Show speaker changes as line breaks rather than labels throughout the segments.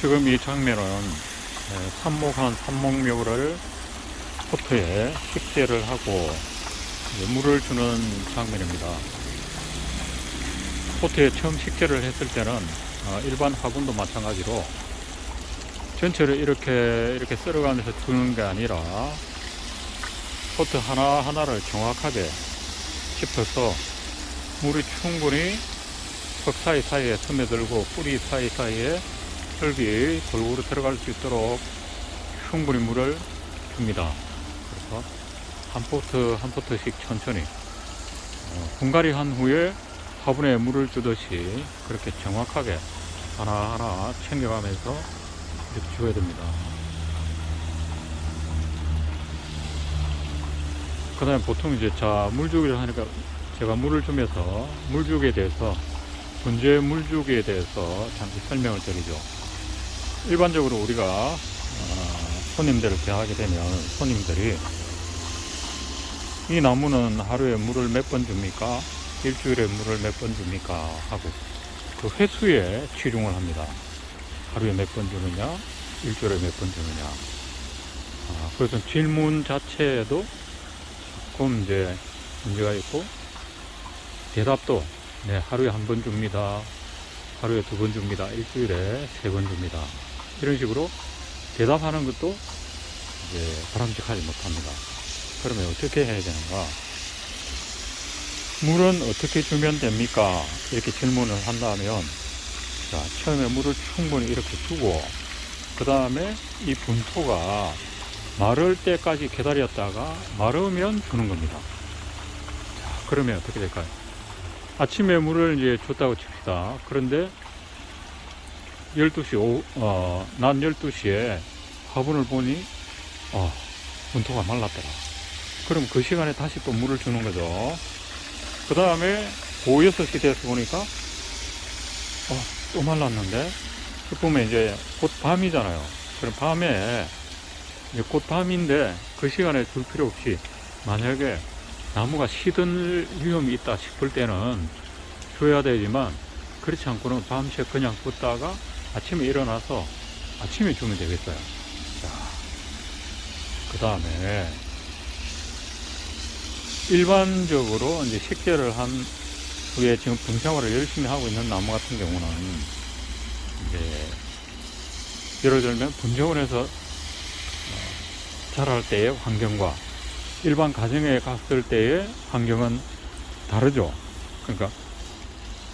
지금 이 장면은 삽목한 삽목묘를 포트에 식재를 하고 물을 주는 장면입니다. 포트에 처음 식재를 했을 때는 일반 화분도 마찬가지로 전체를 이렇게 썰어가면서 주는 게 아니라 포트 하나하나를 정확하게 짚어서 물이 충분히 흙 사이사이에 스며들고 뿌리 사이사이에 흙이 골고루 들어갈 수 있도록 충분히 물을 줍니다. 그래서 한 포트 한 포트씩 천천히 분갈이 한 후에 화분에 물을 주듯이 그렇게 정확하게 하나하나 챙겨가면서 이렇게 줘야 됩니다. 그 다음에 보통 이제 물주기를 하니까 제가 물을 주면서 물주기에 대해서 분재 물주기에 대해서 잠시 설명을 드리죠. 일반적으로 우리가 손님들을 대하게 되면 손님들이 이 나무는 하루에 물을 몇 번 줍니까? 일주일에 물을 몇 번 줍니까? 하고 그 횟수에 치중을 합니다. 하루에 몇 번 주느냐, 일주일에 몇 번 주느냐. 그래서 질문 자체에도 조금 이제 문제가 있고, 대답도 네, 하루에 한 번 줍니다. 하루에 2번 줍니다. 일주일에 3번 줍니다. 이런 식으로 대답하는 것도 이제 바람직하지 못합니다. 그러면 어떻게 해야 되는가? 물은 어떻게 주면 됩니까? 이렇게 질문을 한다면, 자, 처음에 물을 충분히 이렇게 주고, 그 다음에 이 분토가 마를 때까지 기다렸다가 마르면 주는 겁니다. 자, 그러면 어떻게 될까요? 아침에 물을 이제 줬다고 칩시다. 그런데 12시, 낮 12시에 화분을 보니, 분토가 말랐더라. 그럼 그 시간에 다시 또 물을 주는 거죠. 그 다음에 오후 6시 돼서 보니까, 또 말랐는데? 보면 이제 곧 밤이잖아요. 그럼 밤에, 이제 곧 밤인데 그 시간에 줄 필요 없이 만약에 나무가 시들 위험이 있다 싶을 때는 줘야 되지만, 그렇지 않고는 밤새 그냥 뒀다가 아침에 일어나서 아침에 주면 되겠어요. 자, 그 다음에 일반적으로 이제 식재를 한 후에 지금 분생활을 열심히 하고 있는 나무 같은 경우는 이제 예를 들면 분재원에서 자랄 때의 환경과 일반 가정에 갔을 때의 환경은 다르죠. 그러니까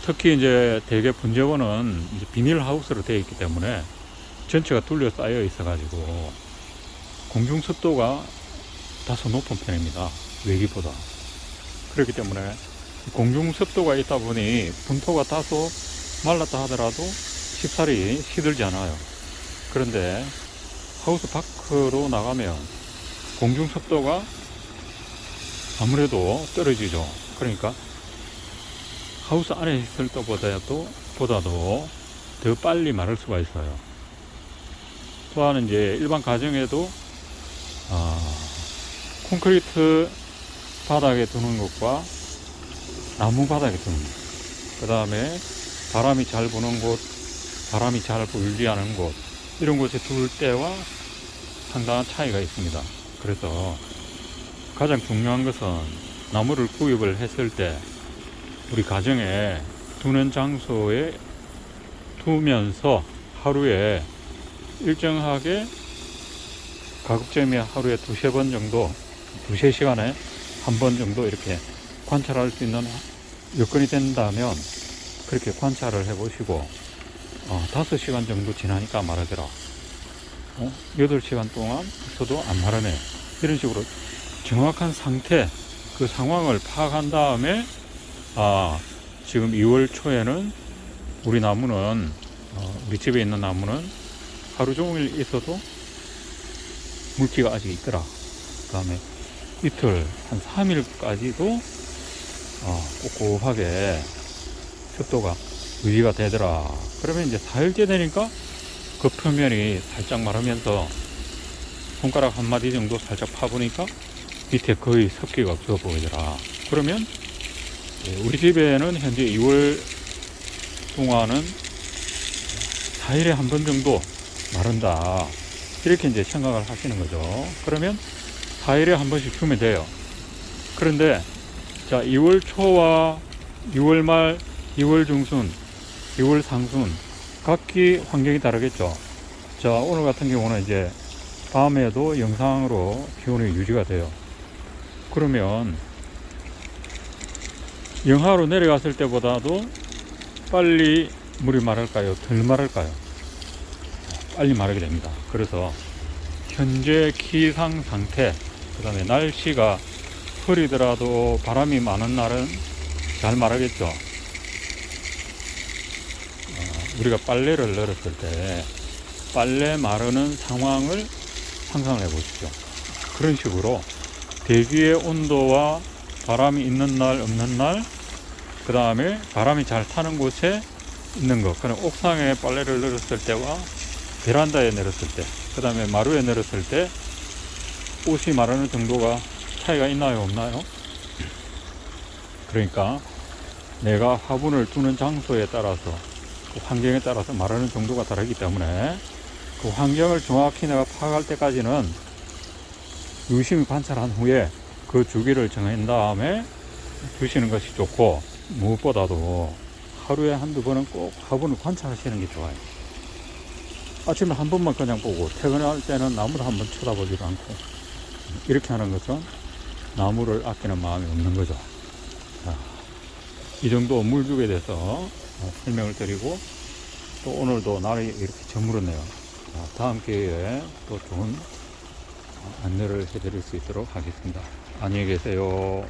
특히 이제 대개 분재원은 이제 비닐하우스로 되어 있기 때문에 전체가 둘러싸여 있어 가지고 공중 습도가 다소 높은 편입니다. 외기보다. 그렇기 때문에 공중 습도가 있다 보니 분토가 다소 말랐다 하더라도 쉽사리 시들지 않아요. 그런데 하우스 밖으로 나가면 공중 습도가 아무래도 떨어지죠. 그러니까 하우스 안에 있을 때보다도 더 빨리 마를 수가 있어요. 또한 이제 일반 가정에도 콘크리트 바닥에 두는 것과 나무 바닥에 두는 것, 그 다음에 바람이 잘 부는 곳, 바람이 잘 불지 않은 곳, 이런 곳에 둘 때와 상당한 차이가 있습니다. 그래서 가장 중요한 것은 나무를 구입을 했을 때 우리 가정에 두는 장소에 두면서 하루에 일정하게 가급적이면 하루에 2-3번 정도, 2-3시간에 한 번 정도 이렇게 관찰할 수 있는 여건이 된다면 그렇게 관찰을 해 보시고 5시간 정도 지나니까 마르더라. 8시간 동안 있어도 안 마르네. 이런 식으로 정확한 상태, 그 상황을 파악한 다음에 지금 2월 초에는 우리 나무는 우리 집에 있는 나무는 하루 종일 있어도 물기가 아직 있더라. 그 다음에 이틀, 한 3일까지도 꿉꿉하게 습도가 유지가 되더라. 그러면 이제 4일째 되니까 그 표면이 살짝 마르면서 손가락 한 마디 정도 살짝 파보니까 밑에 거의 습기가 없어 보이더라. 그러면 우리 집에는 현재 2월 동안은 4일에 한 번 정도 마른다. 이렇게 이제 생각을 하시는 거죠. 그러면 4일에 한 번씩 주면 돼요. 그런데 자, 2월 초와 6월 말, 2월 중순, 6월 상순 각기 환경이 다르겠죠. 자, 오늘 같은 경우는 이제 밤에도 영상으로 기온이 유지가 돼요. 그러면 영하로 내려갔을 때보다도 빨리 물이 마를까요? 덜 마를까요? 빨리 마르게 됩니다. 그래서 현재 기상 상태, 그 다음에 날씨가 흐리더라도 바람이 많은 날은 잘 마르겠죠. 우리가 빨래를 널었을 때 빨래 마르는 상황을 상상을 해 보십시오. 그런 식으로 대기의 온도와 바람이 있는 날 없는 날, 그 다음에 바람이 잘 타는 곳에 있는 것, 그럼 옥상에 빨래를 널었을 때와 베란다에 내렸을 때, 그 다음에 마루에 내렸을 때 옷이 마르는 정도가 차이가 있나요 없나요? 그러니까 내가 화분을 두는 장소에 따라서, 그 환경에 따라서 마르는 정도가 다르기 때문에 그 환경을 정확히 내가 파악할 때까지는 유심히 관찰한 후에 그 주기를 정한 다음에 주시는 것이 좋고, 무엇보다도 하루에 한두 번은 꼭 화분을 관찰하시는 게 좋아요. 아침에 한 번만 그냥 보고 퇴근할 때는 나무를 한번 쳐다보지도 않고 이렇게 하는 것은 나무를 아끼는 마음이 없는 거죠. 자, 이 정도 물주기에 대해서 설명을 드리고, 또 오늘도 날이 이렇게 저물었네요. 다음 기회에 또 좋은 안내를 해드릴 수 있도록 하겠습니다. 안녕히 계세요.